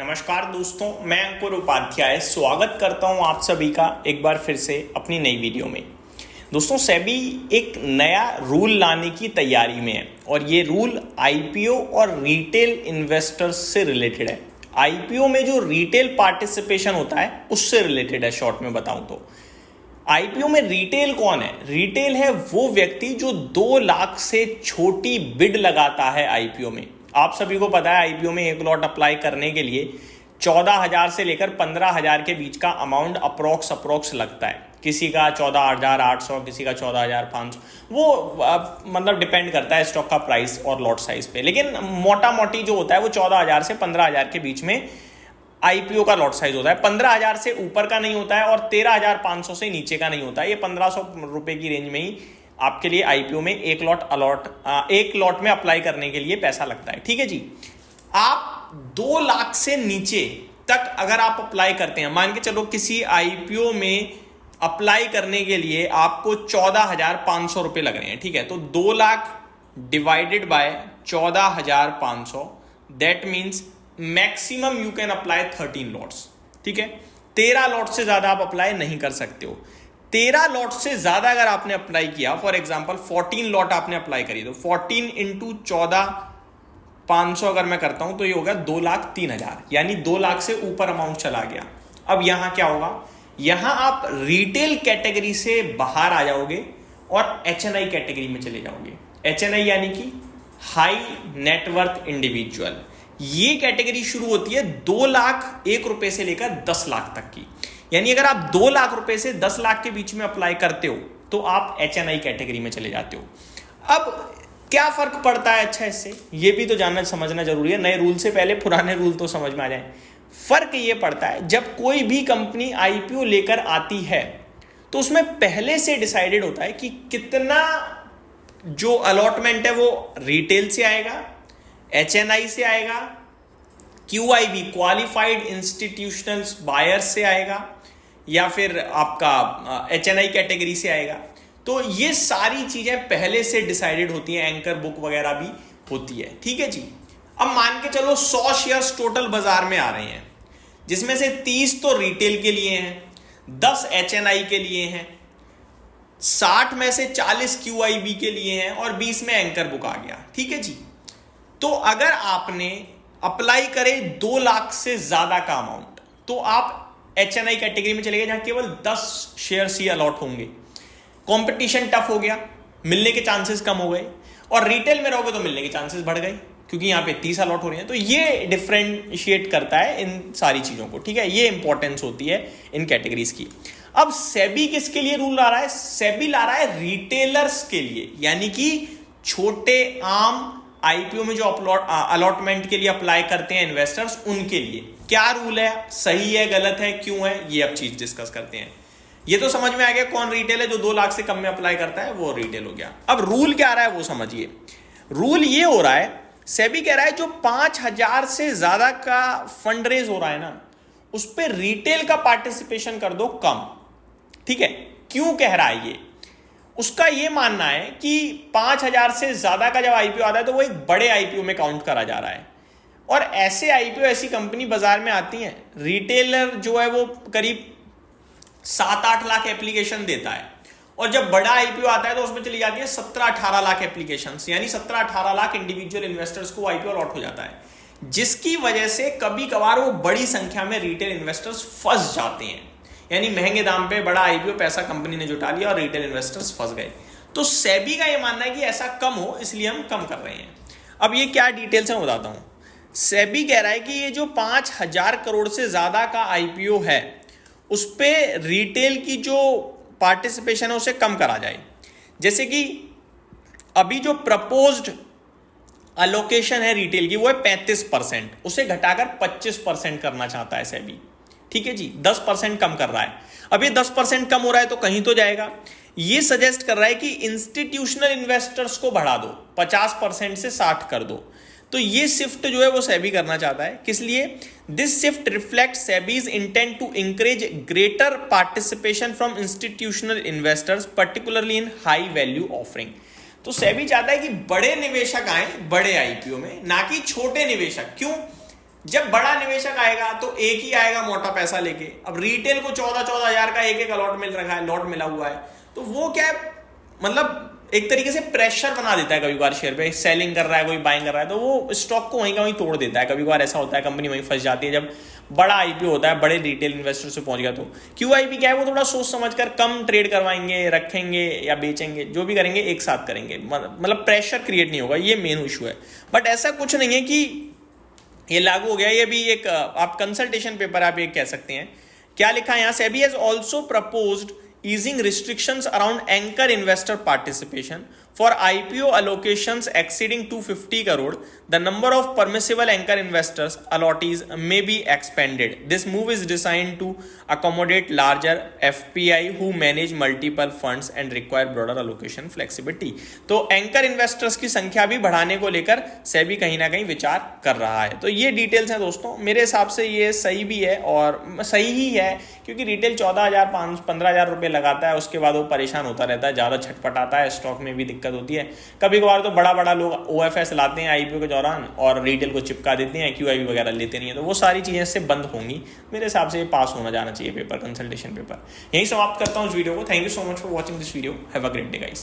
नमस्कार दोस्तों, मैं अंकुर उपाध्याय स्वागत करता हूं आप सभी का एक बार फिर से अपनी नई वीडियो में। दोस्तों, सेबी एक नया रूल लाने की तैयारी में है और ये रूल आईपीओ और रिटेल इन्वेस्टर्स से रिलेटेड है। आईपीओ में जो रिटेल पार्टिसिपेशन होता है उससे रिलेटेड है। शॉर्ट में बताऊं तो आईपीओ में रिटेल कौन है? रिटेल है वो व्यक्ति जो 2 लाख से छोटी बिड लगाता है आईपीओ में। आप सभी को पता है आईपीओ में एक लॉट अप्लाई करने के लिए 14,000 से लेकर 15,000 के बीच का अमाउंट अप्रोक्स लगता है। किसी का 14,800, किसी का 14,500, वो मतलब डिपेंड करता है स्टॉक का प्राइस और लॉट साइज पे। लेकिन मोटा मोटी जो होता है वो 14,000 से 15,000 के बीच में आईपीओ का लॉट साइज होता है। 15,000 से ऊपर का नहीं होता है और 13,500 से नीचे का नहीं होता है। ये 1,500 रुपए की रेंज में ही आपके लिए आईपीओ में एक लॉट में अप्लाई करने के लिए पैसा लगता है। ठीक है जी। आप 2 लाख से नीचे तक अगर आप अप्लाई करते हैं, मान के चलो किसी आईपीओ में अप्लाई करने के लिए आपको 14,500 रुपए लग रहे हैं। ठीक है, तो 2 lakh divided by 14,500, that means maximum you can apply 13 lots. ठीक है, 13 लॉट से ज्यादा आप अप्लाई नहीं कर सकते हो। 13 लॉट से ज्यादा अगर आपने अप्लाई किया, फॉर एग्जांपल 14 लॉट आपने अप्लाई करी, तो 14 इंटू 14,500 अगर मैं करता हूं तो ये होगा 2,03,000, यानी 2 लाख से ऊपर अमाउंट चला गया। अब यहां क्या होगा? यहां आप रिटेल कैटेगरी से बाहर आ जाओगे और एचएनआई कैटेगरी में चले जाओगे। एचएनआई यानी कि हाई नेटवर्थ इंडिविजुअल। ये कैटेगरी शुरू होती है 2 लाख 1 रुपए से लेकर 10 लाख तक की। यानी अगर आप 2 लाख रुपए से 10 लाख के बीच में अप्लाई करते हो तो आप एचएनआई कैटेगरी में चले जाते हो। अब क्या फर्क पड़ता है? अच्छा, इससे ये भी तो जानना समझना जरूरी है। नए रूल से पहले पुराने रूल तो समझ में आ जाए। फर्क ये पड़ता है, जब कोई भी कंपनी आईपीओ लेकर आती है तो उसमें पहले से डिसाइडेड होता है कि कितना जो अलॉटमेंट है वो रिटेल से आएगा, एचएनआई से आएगा, क्यूआईबी क्वालिफाइड इंस्टीट्यूशनल बायर से आएगा, या फिर आपका एचएनआई कैटेगरी से आएगा। तो ये सारी चीजें पहले से डिसाइडेड होती हैं, एंकर बुक वगैरह भी होती है। ठीक है जी। अब मान के चलो 100 शेयर्स टोटल बाजार में आ रहे हैं, जिसमें से 30 तो रिटेल के लिए हैं, 10 एचएनआई के लिए हैं, 60 में से 40 क्यूआईबी के लिए हैं और 20 में एंकर बुक आ गया। ठीक है जी। तो अगर आपने अप्लाई करे 2 लाख से ज्यादा का अमाउंट, तो आप एचएनआई कैटेगरी में चले गए, जहां केवल 10 शेयर्स ही अलॉट होंगे। कंपटीशन टफ हो गया, मिलने के चांसेस कम हो गए, और रिटेल में रहोगे तो मिलने के चांसेस बढ़ गए क्योंकि यहां पे 30 अलॉट हो रही हैं। तो ये डिफरेंशिएट करता है इन सारी चीजों को। ठीक है, ये इंपॉर्टेंस होती है इन कैटेगरीज की। अब सेबी किसके लिए रूल ला रहा है? सेबी ला रहा है रिटेलर्स के लिए, यानी कि छोटे आम आईपीओ में जो अलॉटमेंट के लिए अप्लाई करते हैं इन्वेस्टर्स, उनके लिए। क्या रूल है? सही है, गलत है, क्यों है, ये अब चीज डिस्कस करते हैं। ये तो समझ में आ गया कौन रिटेल है। जो 2 लाख से कम में अप्लाई करता है वो रिटेल हो गया। अब रूल क्या आ रहा है वो समझिए। रूल ये हो रहा है, सेबी कह रहा है जो 5,000 से ज्यादा का फंड रेज हो रहा है ना, उस पर रिटेल का पार्टिसिपेशन कर दो कम। ठीक है, क्यों कह रहा है ये? उसका यह मानना है कि 5,000 से ज्यादा का जब आईपीओ आता है तो वो एक बड़े आईपीओ में काउंट करा जा रहा है, और ऐसे आईपीओ, ऐसी कंपनी बाजार में आती हैं। रिटेलर जो है वो करीब 7-8 लाख एप्लीकेशन देता है, और जब बड़ा आईपीओ आता है तो उसमें चली जाती है 17-18 लाख एप्लीकेशन, यानी 17-18 लाख इंडिविजुअल इन्वेस्टर्स को आईपीओ अलॉट हो जाता है, जिसकी वजह से कभी कभार वो बड़ी संख्या में रिटेल इन्वेस्टर्स फंस जाते हैं। यानी महंगे दाम पे बड़ा आईपीओ पैसा कंपनी ने जुटा लिया और रिटेल इन्वेस्टर्स फंस गए। तो सेबी का ये मानना है कि ऐसा कम हो, इसलिए हम कम कर रहे हैं। अब ये क्या डिटेल्स है बताता हूं। सेबी कह रहा है कि ये जो 5,000 करोड़ से ज्यादा का आईपीओ है, उस पे रिटेल की जो पार्टिसिपेशन है उसे कम करा जाए। जैसे कि अभी जो प्रपोज्ड अलोकेशन है रिटेल की वो है 35%, उसे घटाकर 25% करना चाहता है सेबी। ठीक है जी, 10% कम कर रहा है। अब ये 10% कम हो रहा है तो कहीं तो जाएगा। ये सजेस्ट कर रहा है कि इंस्टीट्यूशनल इन्वेस्टर्स को बढ़ा दो, 50% से 60 कर दो। तो ये शिफ्ट जो है वो सेबी करना चाहता है। किस लिए? This shift reflect SEBI's intent to encourage greater participation from institutional investors, particularly in high value offering. तो सेबी चाहता है कि बड़े निवेशक आए बड़े आईपीओ में, ना कि छोटे निवेशक। क्यों? जब बड़ा निवेशक आएगा तो एक ही आएगा मोटा पैसा लेके। अब रिटेल को 14-14 हजार का एक अलॉट मिल रखा है, लॉट मिला हुआ है, तो वो क्या है, मतलब एक तरीके से प्रेशर बना देता है कभी बार शेयर पे। सेलिंग कर रहा है, कोई बाइंग कर रहा है, तो वो स्टॉक को वहीं का वहीं तोड़ देता है। कभी बार ऐसा होता है, कंपनी वहीं फंस जाती है। जब बड़ा आईपीओ होता है, बड़े रिटेल इन्वेस्टर से पहुंच गया, तो क्यूआईपी क्या है, वो थोड़ा सोच समझ कर कम ट्रेड करवाएंगे, रखेंगे या बेचेंगे, जो भी करेंगे एक साथ करेंगे, मतलब प्रेशर क्रिएट नहीं होगा, ये मेन इशू है। बट ऐसा कुछ नहीं है कि ये लागू हो गया। ये भी एक आप कंसल्टेशन पेपर आप ये कह सकते हैं। क्या लिखा है यहां, SEBI has also proposed easing restrictions around anchor investor participation for IPO allocations exceeding 250 crore. The number of permissible anchor investors allottees may be expanded. This move is designed to accommodate larger FPI who manage multiple funds and require broader allocation flexibility. तो anchor investors की संख्या भी बढ़ाने को लेकर सेबी कहीं ना कहीं विचार कर रहा है। तो ये डिटेल्स हैं दोस्तों, मेरे हिसाब से ये सही भी है और सही ही है, क्योंकि रिटेल 14,000-15,000 रुपये लगाता है, उसके बाद वो परेशान होता रहता है, ज़्यादा छटपटाता है, स्टॉक में भी दिक्कत होती है। कभी कभार तो बड़ा बड़ा लोग OFS लाते हैं आईपीओ के दौरान और रिटेल को चिपका देते हैं, QIP वगैरह लेते नहीं है, तो वो सारी चीज़ें इससे बंद होंगी। मेरे हिसाब से ये पास होना जाना चाहिए पेपर, कंसल्टेशन पेपर। यही समाप्त करता हूँ इस वीडियो को। Thank you so much for watching this video. Have a great day guys.